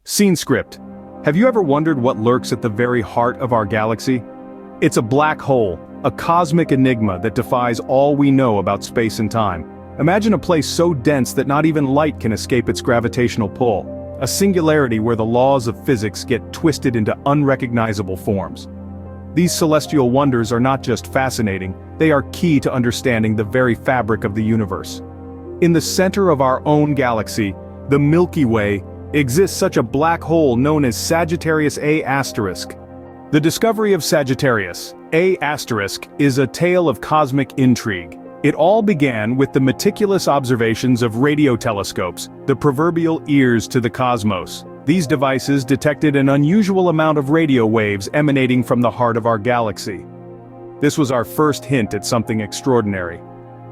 Scene script. Have you ever wondered what lurks at the very heart of our galaxy? It's a black hole, a cosmic enigma that defies all we know about space and time. Imagine a place so dense that not even light can escape its gravitational pull, a singularity where the laws of physics get twisted into unrecognizable forms. These celestial wonders are not just fascinating, they are key to understanding the very fabric of the universe. In the center of our own galaxy, the Milky Way, exists such a black hole known as Sagittarius A asterisk. The discovery of Sagittarius A asterisk is a tale of cosmic intrigue. It all began with the meticulous observations of radio telescopes, the proverbial ears to the cosmos. These devices detected an unusual amount of radio waves emanating from the heart of our galaxy. This was our first hint at something extraordinary.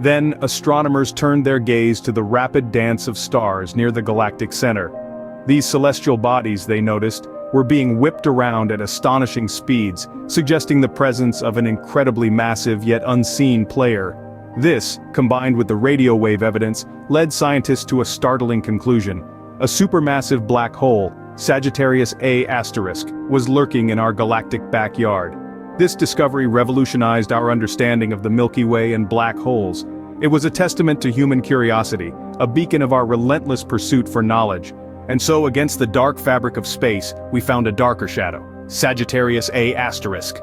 Then, astronomers turned their gaze to the rapid dance of stars near the galactic center. These celestial bodies, they noticed, were being whipped around at astonishing speeds, suggesting the presence of an incredibly massive yet unseen player. This, combined with the radio wave evidence, led scientists to a startling conclusion. A supermassive black hole, Sagittarius A asterisk, was lurking in our galactic backyard. This discovery revolutionized our understanding of the Milky Way and black holes. It was a testament to human curiosity, a beacon of our relentless pursuit for knowledge. And so, against the dark fabric of space, we found a darker shadow, Sagittarius A asterisk.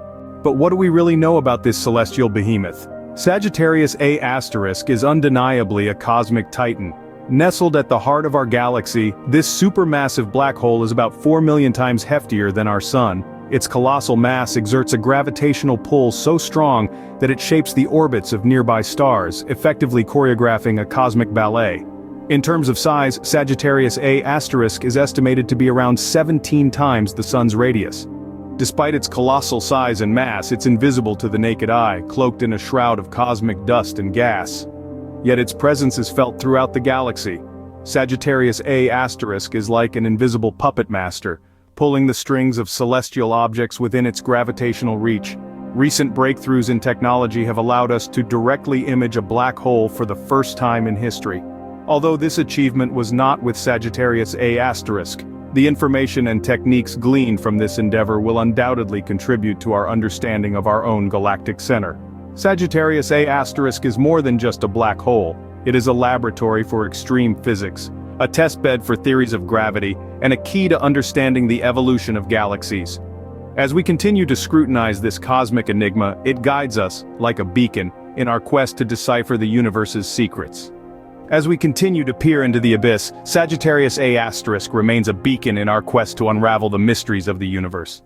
But what do we really know about this celestial behemoth? Sagittarius A asterisk is undeniably a cosmic titan. Nestled at the heart of our galaxy, this supermassive black hole is about 4 million times heftier than our Sun. Its colossal mass exerts a gravitational pull so strong that it shapes the orbits of nearby stars, effectively choreographing a cosmic ballet. In terms of size, Sagittarius A asterisk is estimated to be around 17 times the Sun's radius. Despite its colossal size and mass, it's invisible to the naked eye, cloaked in a shroud of cosmic dust and gas. Yet its presence is felt throughout the galaxy. Sagittarius A asterisk is like an invisible puppet master, pulling the strings of celestial objects within its gravitational reach. Recent breakthroughs in technology have allowed us to directly image a black hole for the first time in history. Although this achievement was not with Sagittarius A asterisk, the information and techniques gleaned from this endeavor will undoubtedly contribute to our understanding of our own galactic center. Sagittarius A asterisk is more than just a black hole. It is a laboratory for extreme physics, a testbed for theories of gravity, and a key to understanding the evolution of galaxies. As we continue to scrutinize this cosmic enigma, it guides us, like a beacon, in our quest to decipher the universe's secrets. As we continue to peer into the abyss, Sagittarius A asterisk remains a beacon in our quest to unravel the mysteries of the universe.